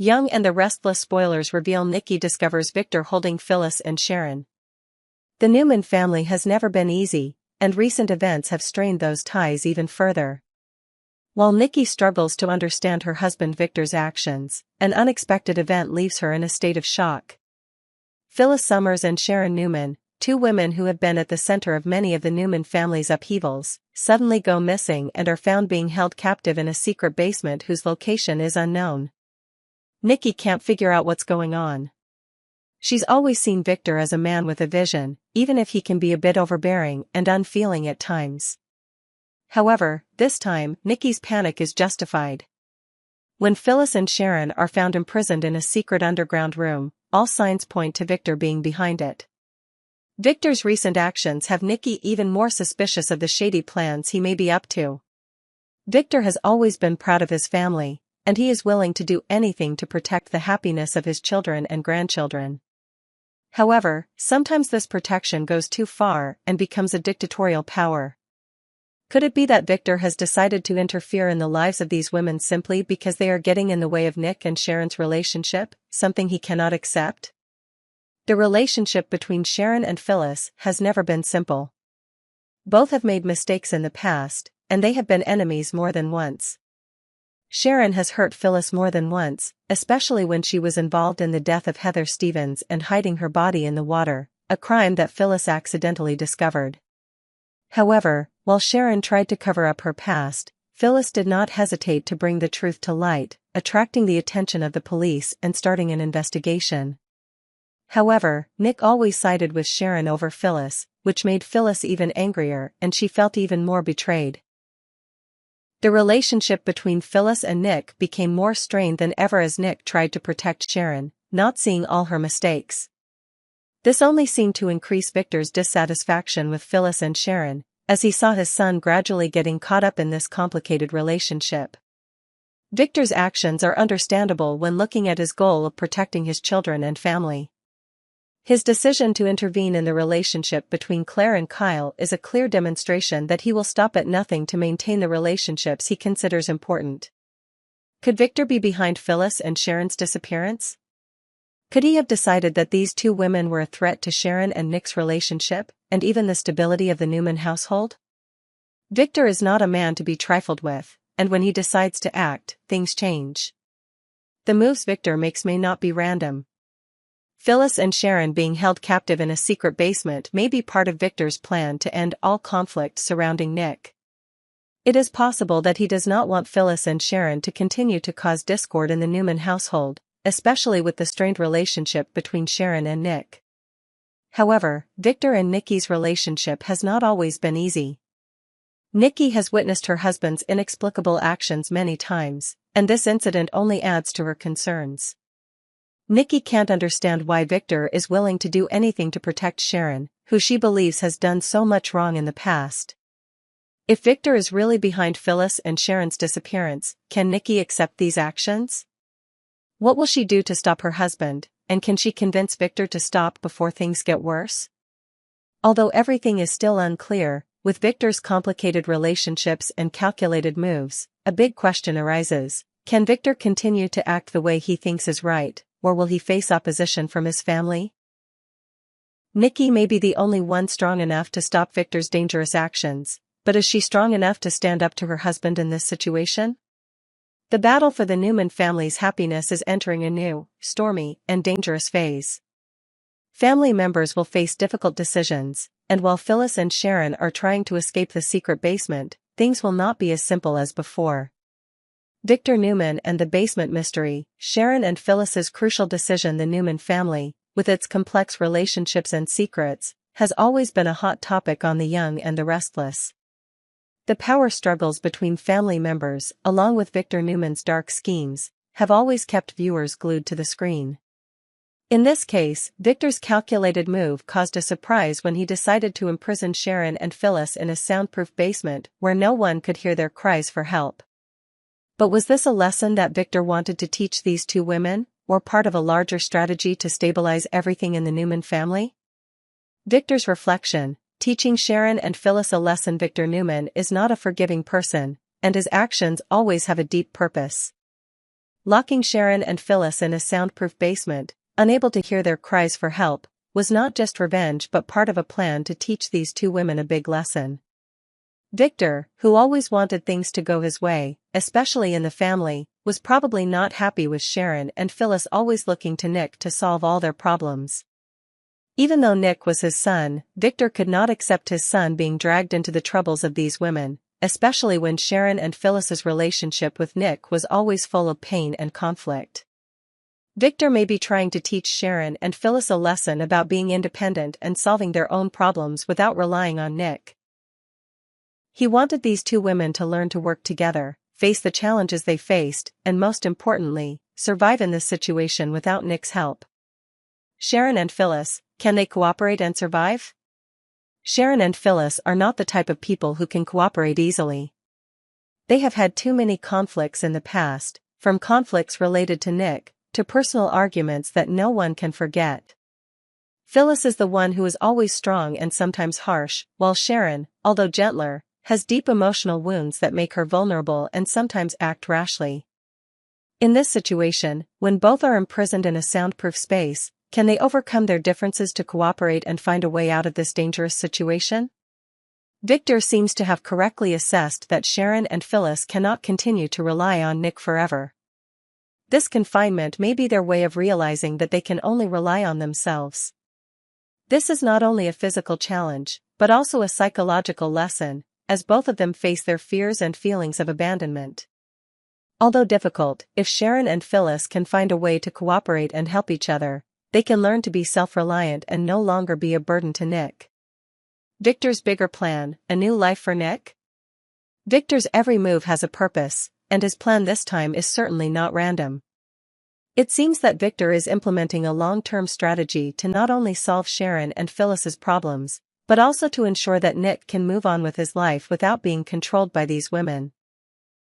Young and the Restless spoilers reveal Nikki discovers Victor holding Phyllis and Sharon. The Newman family has never been easy, and recent events have strained those ties even further. While Nikki struggles to understand her husband Victor's actions, an unexpected event leaves her in a state of shock. Phyllis Summers and Sharon Newman, two women who have been at the center of many of the Newman family's upheavals, suddenly go missing and are found being held captive in a secret basement whose location is unknown. Nikki can't figure out what's going on. She's always seen Victor as a man with a vision, even if he can be a bit overbearing and unfeeling at times. However, this time, Nikki's panic is justified. When Phyllis and Sharon are found imprisoned in a secret underground room, all signs point to Victor being behind it. Victor's recent actions have Nikki even more suspicious of the shady plans he may be up to. Victor has always been proud of his family, and he is willing to do anything to protect the happiness of his children and grandchildren. However, sometimes this protection goes too far and becomes a dictatorial power. Could it be that Victor has decided to interfere in the lives of these women simply because they are getting in the way of Nick and Sharon's relationship, something he cannot accept? The relationship between Sharon and Phyllis has never been simple. Both have made mistakes in the past, and they have been enemies more than once. Sharon has hurt Phyllis more than once, especially when she was involved in the death of Heather Stevens and hiding her body in the water, a crime that Phyllis accidentally discovered. However, while Sharon tried to cover up her past, Phyllis did not hesitate to bring the truth to light, attracting the attention of the police and starting an investigation. However, Nick always sided with Sharon over Phyllis, which made Phyllis even angrier and she felt even more betrayed. The relationship between Phyllis and Nick became more strained than ever as Nick tried to protect Sharon, not seeing all her mistakes. This only seemed to increase Victor's dissatisfaction with Phyllis and Sharon, as he saw his son gradually getting caught up in this complicated relationship. Victor's actions are understandable when looking at his goal of protecting his children and family. His decision to intervene in the relationship between Claire and Kyle is a clear demonstration that he will stop at nothing to maintain the relationships he considers important. Could Victor be behind Phyllis and Sharon's disappearance? Could he have decided that these two women were a threat to Sharon and Nick's relationship, and even the stability of the Newman household? Victor is not a man to be trifled with, and when he decides to act, things change. The moves Victor makes may not be random. Phyllis and Sharon being held captive in a secret basement may be part of Victor's plan to end all conflict surrounding Nick. It is possible that he does not want Phyllis and Sharon to continue to cause discord in the Newman household, especially with the strained relationship between Sharon and Nick. However, Victor and Nikki's relationship has not always been easy. Nikki has witnessed her husband's inexplicable actions many times, and this incident only adds to her concerns. Nikki can't understand why Victor is willing to do anything to protect Sharon, who she believes has done so much wrong in the past. If Victor is really behind Phyllis and Sharon's disappearance, can Nikki accept these actions? What will she do to stop her husband, and can she convince Victor to stop before things get worse? Although everything is still unclear, with Victor's complicated relationships and calculated moves, a big question arises: can Victor continue to act the way he thinks is right, or will he face opposition from his family? Nikki may be the only one strong enough to stop Victor's dangerous actions, but is she strong enough to stand up to her husband in this situation? The battle for the Newman family's happiness is entering a new, stormy, and dangerous phase. Family members will face difficult decisions, and while Phyllis and Sharon are trying to escape the secret basement, things will not be as simple as before. Victor Newman and the basement mystery, Sharon and Phyllis's crucial decision. The Newman family, with its complex relationships and secrets, has always been a hot topic on The Young and the Restless. The power struggles between family members, along with Victor Newman's dark schemes, have always kept viewers glued to the screen. In this case, Victor's calculated move caused a surprise when he decided to imprison Sharon and Phyllis in a soundproof basement where no one could hear their cries for help. But was this a lesson that Victor wanted to teach these two women, or part of a larger strategy to stabilize everything in the Newman family? Victor's reflection: teaching Sharon and Phyllis a lesson. Victor Newman is not a forgiving person, and his actions always have a deep purpose. Locking Sharon and Phyllis in a soundproof basement, unable to hear their cries for help, was not just revenge but part of a plan to teach these two women a big lesson. Victor, who always wanted things to go his way, especially in the family, was probably not happy with Sharon and Phyllis always looking to Nick to solve all their problems. Even though Nick was his son, Victor could not accept his son being dragged into the troubles of these women, especially when Sharon and Phyllis's relationship with Nick was always full of pain and conflict. Victor may be trying to teach Sharon and Phyllis a lesson about being independent and solving their own problems without relying on Nick. He wanted these two women to learn to work together, face the challenges they faced, and most importantly, survive in this situation without Nick's help. Sharon and Phyllis, can they cooperate and survive? Sharon and Phyllis are not the type of people who can cooperate easily. They have had too many conflicts in the past, from conflicts related to Nick, to personal arguments that no one can forget. Phyllis is the one who is always strong and sometimes harsh, while Sharon, although gentler, has deep emotional wounds that make her vulnerable and sometimes act rashly. In this situation, when both are imprisoned in a soundproof space, can they overcome their differences to cooperate and find a way out of this dangerous situation? Victor seems to have correctly assessed that Sharon and Phyllis cannot continue to rely on Nick forever. This confinement may be their way of realizing that they can only rely on themselves. This is not only a physical challenge, but also a psychological lesson, as both of them face their fears and feelings of abandonment. Although difficult, if Sharon and Phyllis can find a way to cooperate and help each other, they can learn to be self-reliant and no longer be a burden to Nick. Victor's bigger plan, a new life for Nick? Victor's every move has a purpose, and his plan this time is certainly not random. It seems that Victor is implementing a long-term strategy to not only solve Sharon and Phyllis's problems, but also to ensure that Nick can move on with his life without being controlled by these women.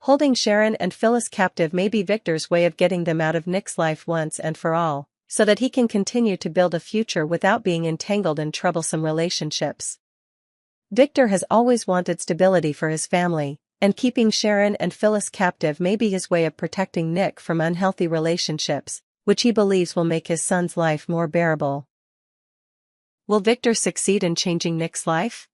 Holding Sharon and Phyllis captive may be Victor's way of getting them out of Nick's life once and for all, so that he can continue to build a future without being entangled in troublesome relationships. Victor has always wanted stability for his family, and keeping Sharon and Phyllis captive may be his way of protecting Nick from unhealthy relationships, which he believes will make his son's life more bearable. Will Victor succeed in changing Nick's life?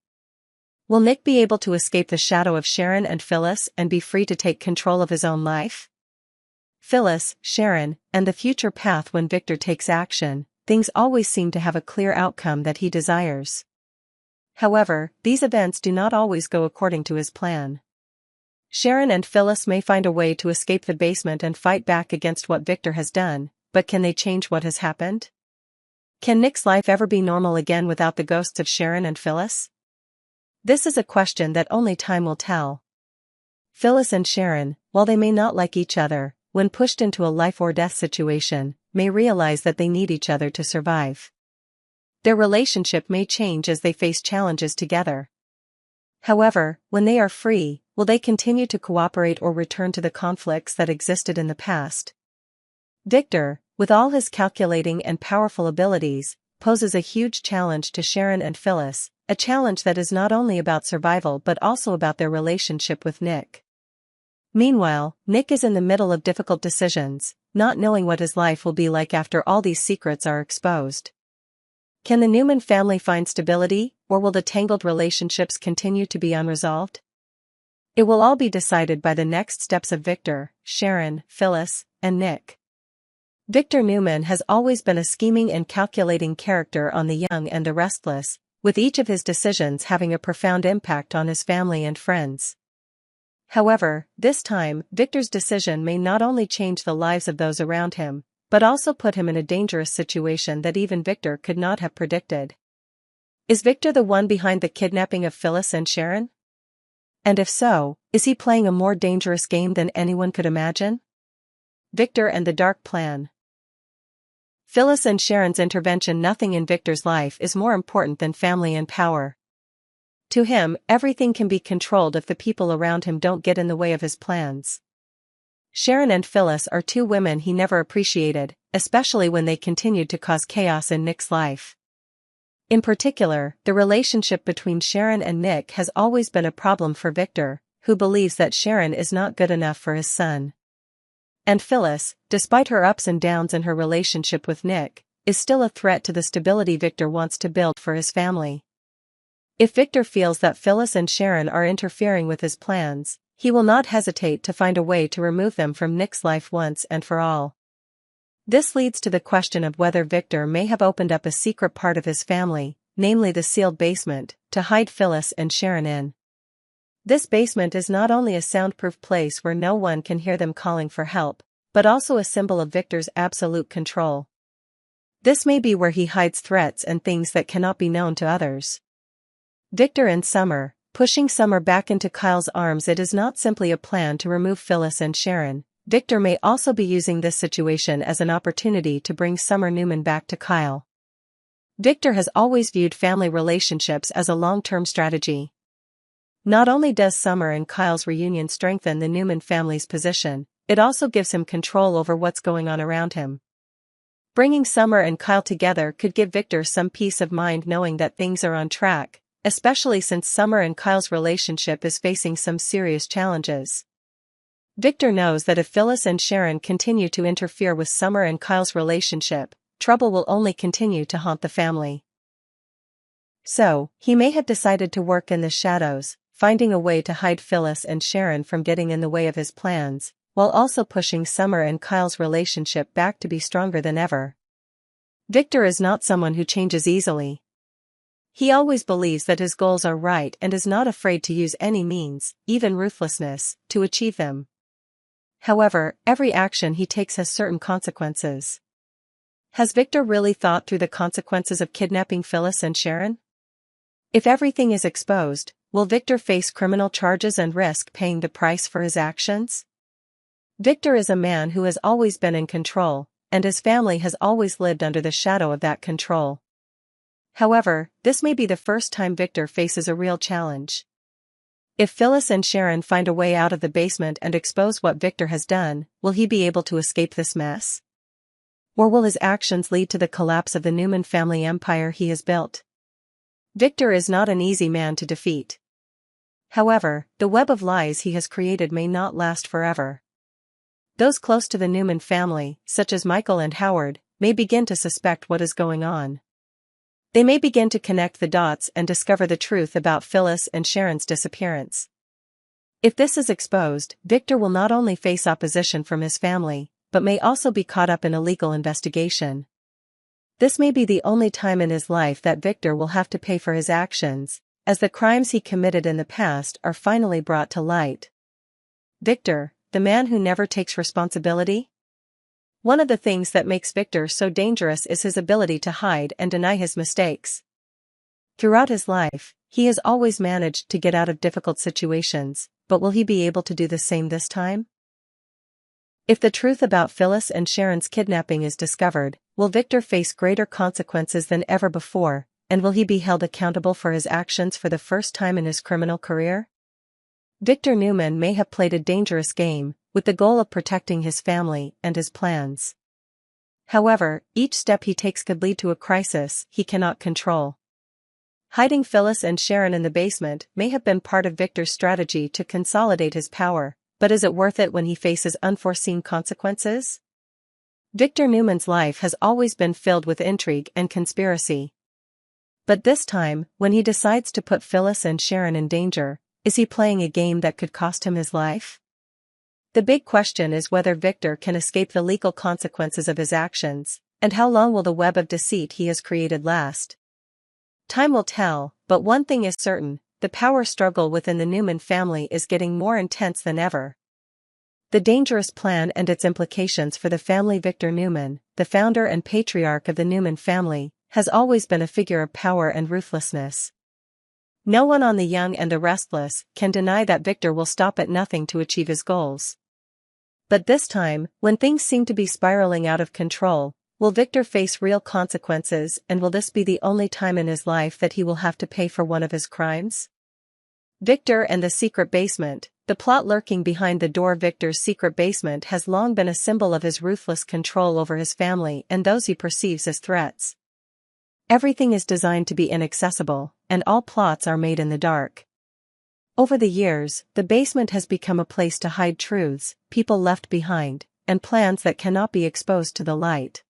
Will Nick be able to escape the shadow of Sharon and Phyllis and be free to take control of his own life? Phyllis, Sharon, and the future path. When Victor takes action, things always seem to have a clear outcome that he desires. However, these events do not always go according to his plan. Sharon and Phyllis may find a way to escape the basement and fight back against what Victor has done, but can they change what has happened? Can Nick's life ever be normal again without the ghosts of Sharon and Phyllis? This is a question that only time will tell. Phyllis and Sharon, while they may not like each other, when pushed into a life-or-death situation, may realize that they need each other to survive. Their relationship may change as they face challenges together. However, when they are free, will they continue to cooperate or return to the conflicts that existed in the past? Victor, with all his calculating and powerful abilities, poses a huge challenge to Sharon and Phyllis, a challenge that is not only about survival but also about their relationship with Nick. Meanwhile, Nick is in the middle of difficult decisions, not knowing what his life will be like after all these secrets are exposed. Can the Newman family find stability, or will the tangled relationships continue to be unresolved? It will all be decided by the next steps of Victor, Sharon, Phyllis, and Nick. Victor Newman has always been a scheming and calculating character on The Young and the Restless, with each of his decisions having a profound impact on his family and friends. However, this time, Victor's decision may not only change the lives of those around him, but also put him in a dangerous situation that even Victor could not have predicted. Is Victor the one behind the kidnapping of Phyllis and Sharon? And if so, is he playing a more dangerous game than anyone could imagine? Victor and the Dark Plan. Phyllis and Sharon's intervention. Nothing in Victor's life is more important than family and power. To him, everything can be controlled if the people around him don't get in the way of his plans. Sharon and Phyllis are two women he never appreciated, especially when they continued to cause chaos in Nick's life. In particular, the relationship between Sharon and Nick has always been a problem for Victor, who believes that Sharon is not good enough for his son. And Phyllis, despite her ups and downs in her relationship with Nick, is still a threat to the stability Victor wants to build for his family. If Victor feels that Phyllis and Sharon are interfering with his plans, he will not hesitate to find a way to remove them from Nick's life once and for all. This leads to the question of whether Victor may have opened up a secret part of his family, namely the sealed basement, to hide Phyllis and Sharon in. This basement is not only a soundproof place where no one can hear them calling for help, but also a symbol of Victor's absolute control. This may be where he hides threats and things that cannot be known to others. Victor and Summer, pushing Summer back into Kyle's arms. It is not simply a plan to remove Phyllis and Sharon. Victor may also be using this situation as an opportunity to bring Summer Newman back to Kyle. Victor has always viewed family relationships as a long-term strategy. Not only does Summer and Kyle's reunion strengthen the Newman family's position, it also gives him control over what's going on around him. Bringing Summer and Kyle together could give Victor some peace of mind knowing that things are on track, especially since Summer and Kyle's relationship is facing some serious challenges. Victor knows that if Phyllis and Sharon continue to interfere with Summer and Kyle's relationship, trouble will only continue to haunt the family. So, he may have decided to work in the shadows, finding a way to hide Phyllis and Sharon from getting in the way of his plans, while also pushing Summer and Kyle's relationship back to be stronger than ever. Victor is not someone who changes easily. He always believes that his goals are right and is not afraid to use any means, even ruthlessness, to achieve them. However, every action he takes has certain consequences. Has Victor really thought through the consequences of kidnapping Phyllis and Sharon? If everything is exposed, will Victor face criminal charges and risk paying the price for his actions? Victor is a man who has always been in control, and his family has always lived under the shadow of that control. However, this may be the first time Victor faces a real challenge. If Phyllis and Sharon find a way out of the basement and expose what Victor has done, will he be able to escape this mess? Or will his actions lead to the collapse of the Newman family empire he has built? Victor is not an easy man to defeat. However, the web of lies he has created may not last forever. Those close to the Newman family, such as Michael and Howard, may begin to suspect what is going on. They may begin to connect the dots and discover the truth about Phyllis and Sharon's disappearance. If this is exposed, Victor will not only face opposition from his family, but may also be caught up in a legal investigation. This may be the only time in his life that Victor will have to pay for his actions, as the crimes he committed in the past are finally brought to light. Victor, the man who never takes responsibility? One of the things that makes Victor so dangerous is his ability to hide and deny his mistakes. Throughout his life, he has always managed to get out of difficult situations, but will he be able to do the same this time? If the truth about Phyllis and Sharon's kidnapping is discovered, will Victor face greater consequences than ever before, and will he be held accountable for his actions for the first time in his criminal career? Victor Newman may have played a dangerous game, with the goal of protecting his family and his plans. However, each step he takes could lead to a crisis he cannot control. Hiding Phyllis and Sharon in the basement may have been part of Victor's strategy to consolidate his power, but is it worth it when he faces unforeseen consequences? Victor Newman's life has always been filled with intrigue and conspiracy. But this time, when he decides to put Phyllis and Sharon in danger, is he playing a game that could cost him his life? The big question is whether Victor can escape the legal consequences of his actions, and how long will the web of deceit he has created last? Time will tell, but one thing is certain, the power struggle within the Newman family is getting more intense than ever. The dangerous plan and its implications for the family. Victor Newman, the founder and patriarch of the Newman family, has always been a figure of power and ruthlessness. No one on The Young and the Restless can deny that Victor will stop at nothing to achieve his goals. But this time, when things seem to be spiraling out of control, will Victor face real consequences, and will this be the only time in his life that he will have to pay for one of his crimes? Victor and the secret basement, the plot lurking behind the door. Victor's secret basement has long been a symbol of his ruthless control over his family and those he perceives as threats. Everything is designed to be inaccessible, and all plots are made in the dark. Over the years, the basement has become a place to hide truths, people left behind, and plans that cannot be exposed to the light.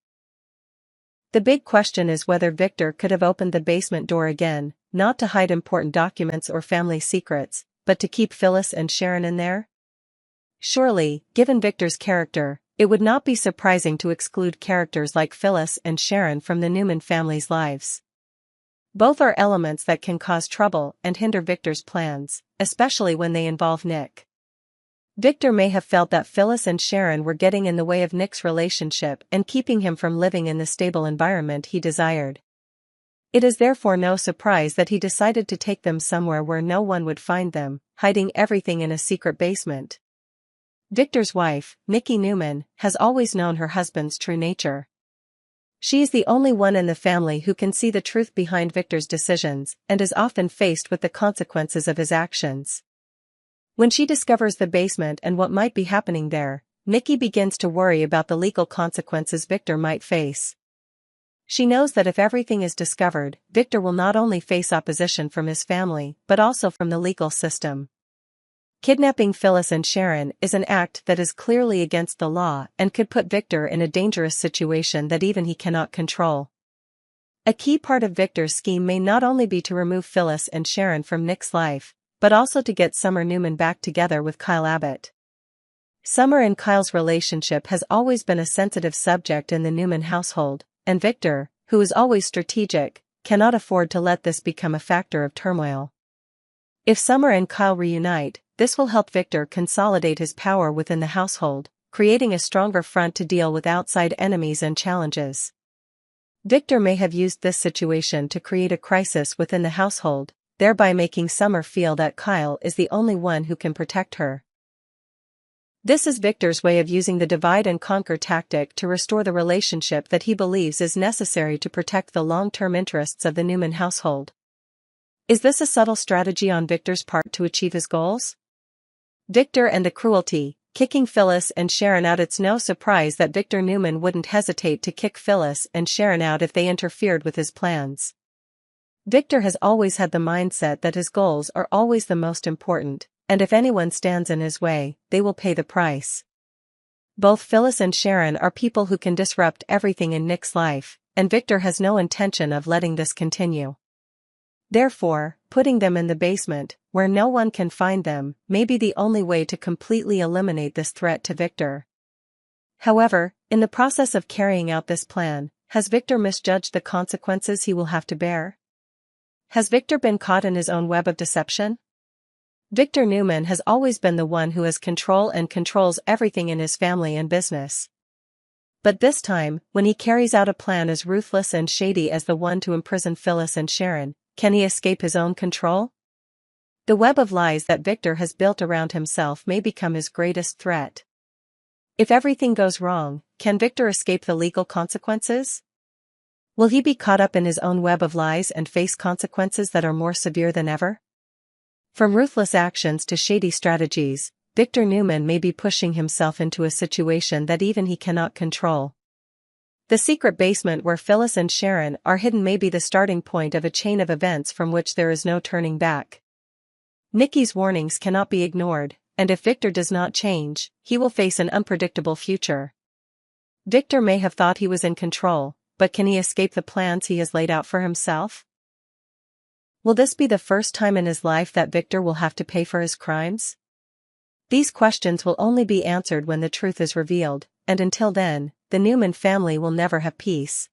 The big question is whether Victor could have opened the basement door again, not to hide important documents or family secrets, but to keep Phyllis and Sharon in there? Surely, given Victor's character, it would not be surprising to exclude characters like Phyllis and Sharon from the Newman family's lives. Both are elements that can cause trouble and hinder Victor's plans, especially when they involve Nick. Victor may have felt that Phyllis and Sharon were getting in the way of Nick's relationship and keeping him from living in the stable environment he desired. It is therefore no surprise that he decided to take them somewhere where no one would find them, hiding everything in a secret basement. Victor's wife, Nikki Newman, has always known her husband's true nature. She is the only one in the family who can see the truth behind Victor's decisions and is often faced with the consequences of his actions. When she discovers the basement and what might be happening there, Nikki begins to worry about the legal consequences Victor might face. She knows that if everything is discovered, Victor will not only face opposition from his family but also from the legal system. Kidnapping Phyllis and Sharon is an act that is clearly against the law and could put Victor in a dangerous situation that even he cannot control. A key part of Victor's scheme may not only be to remove Phyllis and Sharon from Nick's life, but also to get Summer Newman back together with Kyle Abbott. Summer and Kyle's relationship has always been a sensitive subject in the Newman household, and Victor, who is always strategic, cannot afford to let this become a factor of turmoil. If Summer and Kyle reunite, this will help Victor consolidate his power within the household, creating a stronger front to deal with outside enemies and challenges. Victor may have used this situation to create a crisis within the household, thereby making Summer feel that Kyle is the only one who can protect her. This is Victor's way of using the divide-and-conquer tactic to restore the relationship that he believes is necessary to protect the long-term interests of the Newman household. Is this a subtle strategy on Victor's part to achieve his goals? Victor and the cruelty, kicking Phyllis and Sharon out. It's no surprise that Victor Newman wouldn't hesitate to kick Phyllis and Sharon out if they interfered with his plans. Victor has always had the mindset that his goals are always the most important, and if anyone stands in his way, they will pay the price. Both Phyllis and Sharon are people who can disrupt everything in Nick's life, and Victor has no intention of letting this continue. Therefore, putting them in the basement, where no one can find them, may be the only way to completely eliminate this threat to Victor. However, in the process of carrying out this plan, has Victor misjudged the consequences he will have to bear? Has Victor been caught in his own web of deception? Victor Newman has always been the one who has control and controls everything in his family and business. But this time, when he carries out a plan as ruthless and shady as the one to imprison Phyllis and Sharon, can he escape his own control? The web of lies that Victor has built around himself may become his greatest threat. If everything goes wrong, can Victor escape the legal consequences? Will he be caught up in his own web of lies and face consequences that are more severe than ever? From ruthless actions to shady strategies, Victor Newman may be pushing himself into a situation that even he cannot control. The secret basement where Phyllis and Sharon are hidden may be the starting point of a chain of events from which there is no turning back. Nikki's warnings cannot be ignored, and if Victor does not change, he will face an unpredictable future. Victor may have thought he was in control, but can he escape the plans he has laid out for himself? Will this be the first time in his life that Victor will have to pay for his crimes? These questions will only be answered when the truth is revealed, and until then, the Newman family will never have peace.